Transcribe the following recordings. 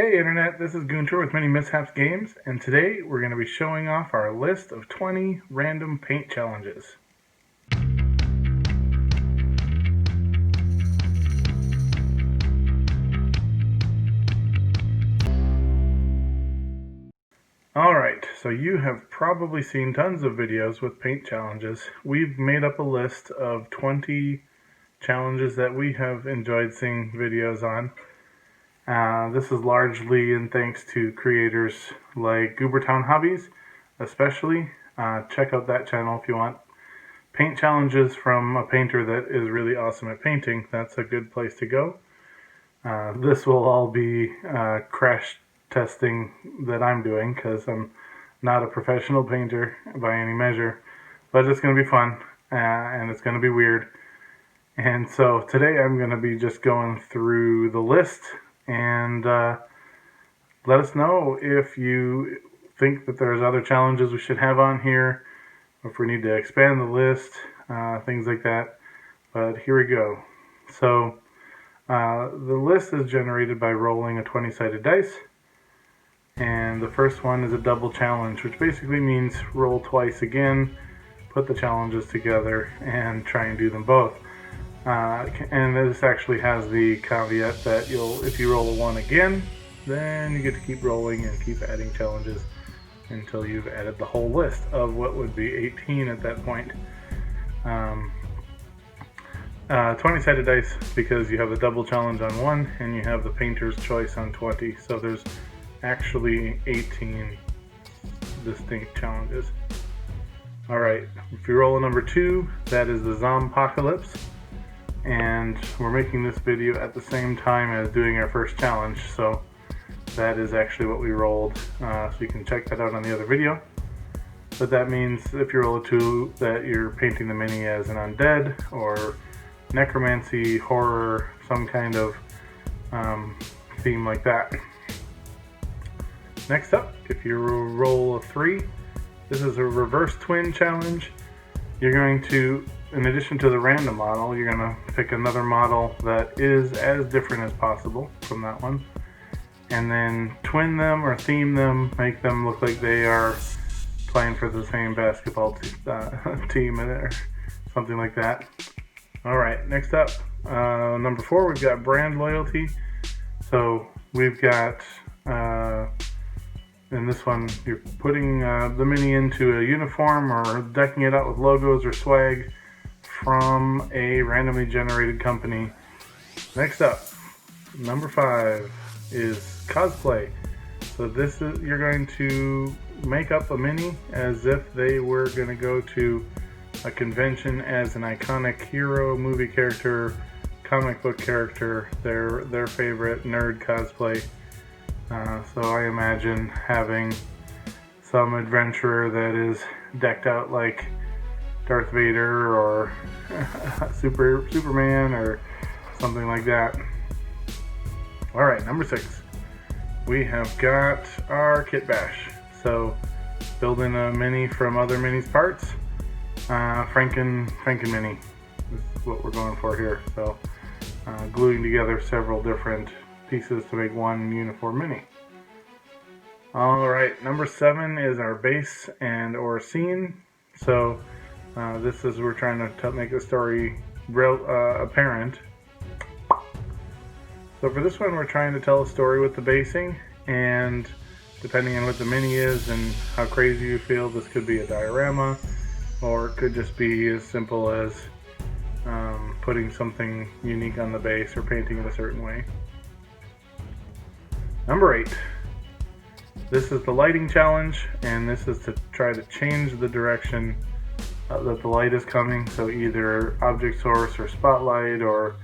Hey Internet, this is Gunter with MiniMishaps Games, and today we're going to be showing off our list of 20 random paint challenges. Alright, so you have probably seen tons of videos with paint challenges. We've made up a list of 20 challenges that we have enjoyed seeing videos on. This is largely in thanks to creators like Goobertown Hobbies, especially. Check out that channel if you want paint challenges from a painter that is really awesome at painting. That's a good place to go. This will all be crash testing that I'm doing because I'm not a professional painter by any measure, but it's going to be fun and it's going to be weird. And so today I'm going to be just going through the list. And let us know if you think that there's other challenges we should have on here, if we need to expand the list, things like that. But here we go. So the list is generated by rolling a 20-sided dice. And the first one is a double challenge, which basically means roll twice again, put the challenges together, and try and do them both. And this actually has the caveat that if you roll a 1 again, then you get to keep rolling and keep adding challenges until you've added the whole list of what would be 18 at that point. 20-sided dice because you have the double challenge on 1 and you have the painter's choice on 20. So there's actually 18 distinct challenges. Alright, if you roll a number 2, that is the Zompocalypse. And we're making this video at the same time as doing our first challenge, so that is actually what we rolled, so you can check that out on the other video. But that means if you roll a 2 that you're painting the mini as an undead or necromancy, horror, some kind of theme like that. Next up, if you roll a 3, this is a reverse twin challenge. You're going to, in addition to the random model, you're going to pick another model that is as different as possible from that one. And then twin them or theme them, make them look like they are playing for the same basketball team or something like that. Alright, next up, number 4, we've got brand loyalty. So we've got, in this one, you're putting the mini into a uniform or decking it out with logos or swag from a randomly generated company. Next up, number 5 is cosplay. So this is, you're going to make up a mini as if they were going to go to a convention as an iconic hero, movie character, comic book character, their favorite nerd cosplay. So I imagine having some adventurer that is decked out like Darth Vader or Superman or something like that. Alright, number 6. We have got our Kitbash. So building a mini from other minis parts. Franken mini is what we're going for here. So gluing together several different pieces to make one uniform mini. Alright, number 7 is our base and or scene. So this is, we're trying to make the story apparent. So for this one we're trying to tell a story with the basing, and depending on what the mini is and how crazy you feel, this could be a diorama, or it could just be as simple as putting something unique on the base or painting it a certain way. Number 8. This is the lighting challenge, and this is to try to change the direction that the light is coming. So either object source or spotlight or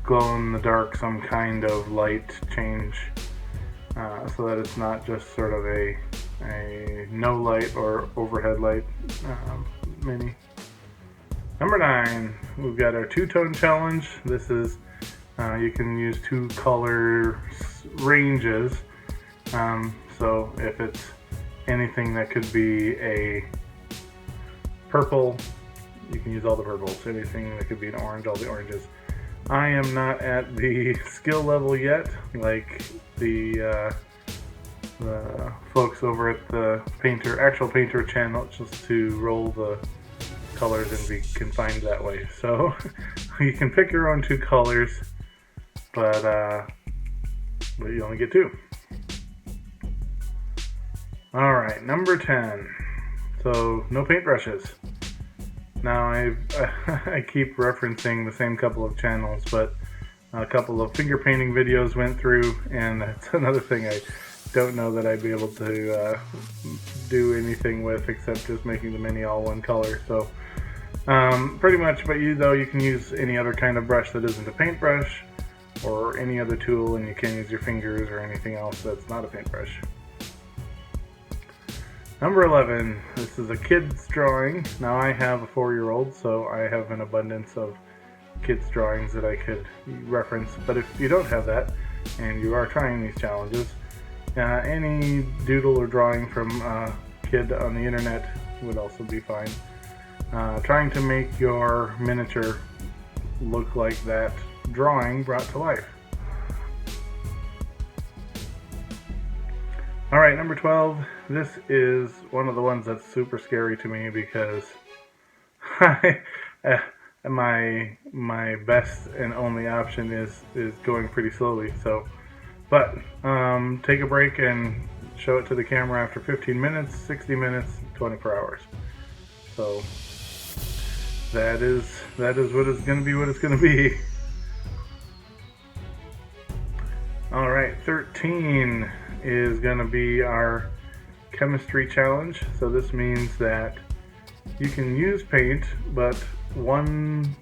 glow in the dark, some kind of light change, so that it's not just sort of a no light or overhead light mini. Number 9, we've got our two-tone challenge. This is you can use 2 color ranges. So if it's anything that could be a purple, you can use all the purples. Anything that could be an orange, all the oranges. I am not at the skill level yet, like the folks over at the actual painter channel, just to roll the colors and be confined that way. So you can pick your own 2 colors, but you only get 2. Alright, number 10. So, no paintbrushes. Now, I keep referencing the same couple of channels, but a couple of finger painting videos went through, and that's another thing I don't know that I'd be able to do anything with except just making the mini all one color. So, pretty much, but you can use any other kind of brush that isn't a paintbrush, or any other tool, and you can use your fingers or anything else that's not a paintbrush. Number 11, this is a kid's drawing. Now I have a 4-year-old, so I have an abundance of kids' drawings that I could reference. But if you don't have that, and you are trying these challenges, any doodle or drawing from a kid on the internet would also be fine. Trying to make your miniature look like that drawing brought to life. Alright, number 12. This is one of the ones that's super scary to me because my best and only option is going pretty slowly. So, but take a break and show it to the camera after 15 minutes, 60 minutes, 24 hours. So that is what it's going to be. What it's going to be. All right, 13 is going to be our chemistry challenge. So this means that you can use paint, but one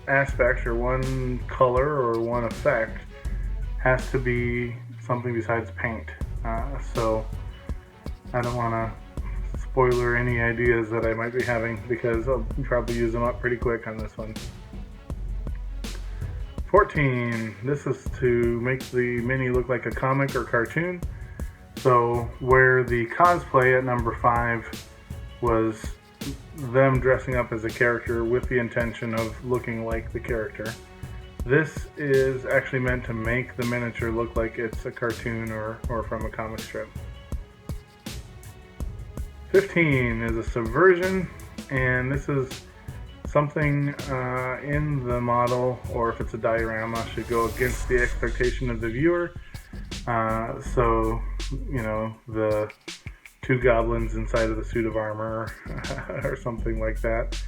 aspect or one color or one effect has to be something besides paint. So I don't want to spoiler any ideas that I might be having because I'll probably use them up pretty quick on this one. 14. This is to make the mini look like a comic or cartoon. So where the cosplay at number 5 was them dressing up as a character with the intention of looking like the character, this is actually meant to make the miniature look like it's a cartoon or from a comic strip. 15 is a subversion, and this is something in the model, or if it's a diorama, should go against the expectation of the viewer. So, you know, the 2 goblins inside of the suit of armor or something like that.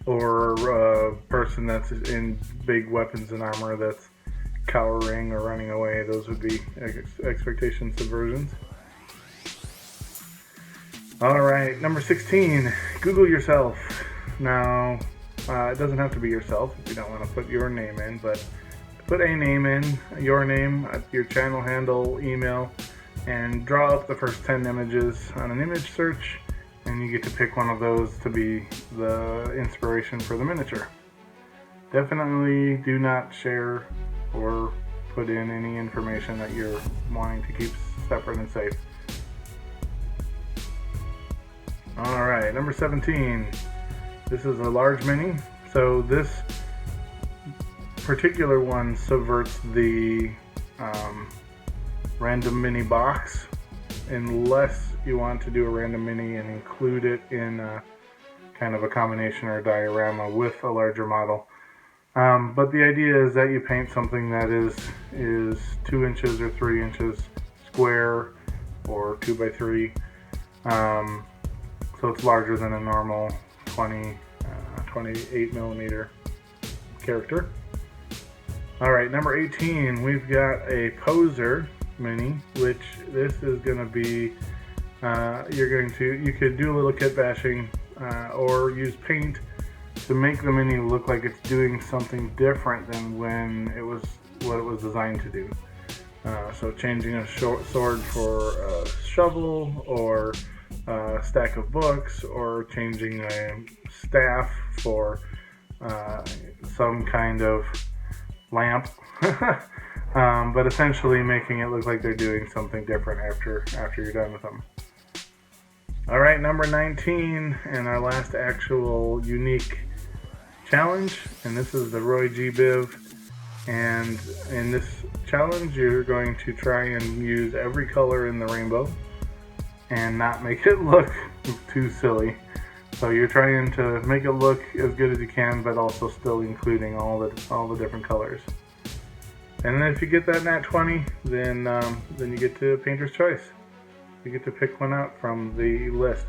Or a person that's in big weapons and armor that's cowering or running away. Those would be expectation subversions. Alright, number 16, Google yourself. Now, it doesn't have to be yourself if you don't want to put your name in, but put a name in, your name, your channel handle, email, and draw up the first 10 images on an image search, and you get to pick one of those to be the inspiration for the miniature. Definitely do not share or put in any information that you're wanting to keep separate and safe. Alright, number 17. This is a large mini. So this particular one subverts the random mini box, unless you want to do a random mini and include it in kind of a combination or a diorama with a larger model. But the idea is that you paint something that is 2 inches or 3 inches square or 2 by 3. So it's larger than a normal 28 millimeter character. Alright, number 18, we've got a poser mini, which this is going to be, you could do a little kit bashing or use paint to make the mini look like it's doing something different than what it was designed to do. So changing a sword for a shovel, or a stack of books, or changing a staff for some kind of lamp. But essentially making it look like they're doing something different after you're done with them. Alright, number 19, and our last actual unique challenge, and this is the ROYGBIV. And in this challenge, you're going to try and use every color in the rainbow and not make it look too silly. So you're trying to make it look as good as you can, but also still including all the different colors. And then if you get that nat 20, then you get to Painter's Choice. You get to pick one out from the list.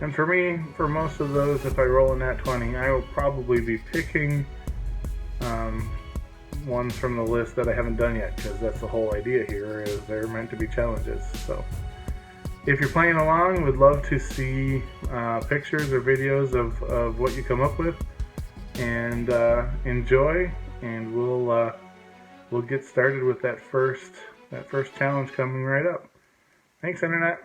And for me, for most of those, if I roll a nat 20, I will probably be picking ones from the list that I haven't done yet, because that's the whole idea here, is they're meant to be challenges. So if you're playing along, would love to see pictures or videos of what you come up with, and enjoy, and we'll get started with that first challenge coming right up. Thanks, Internet.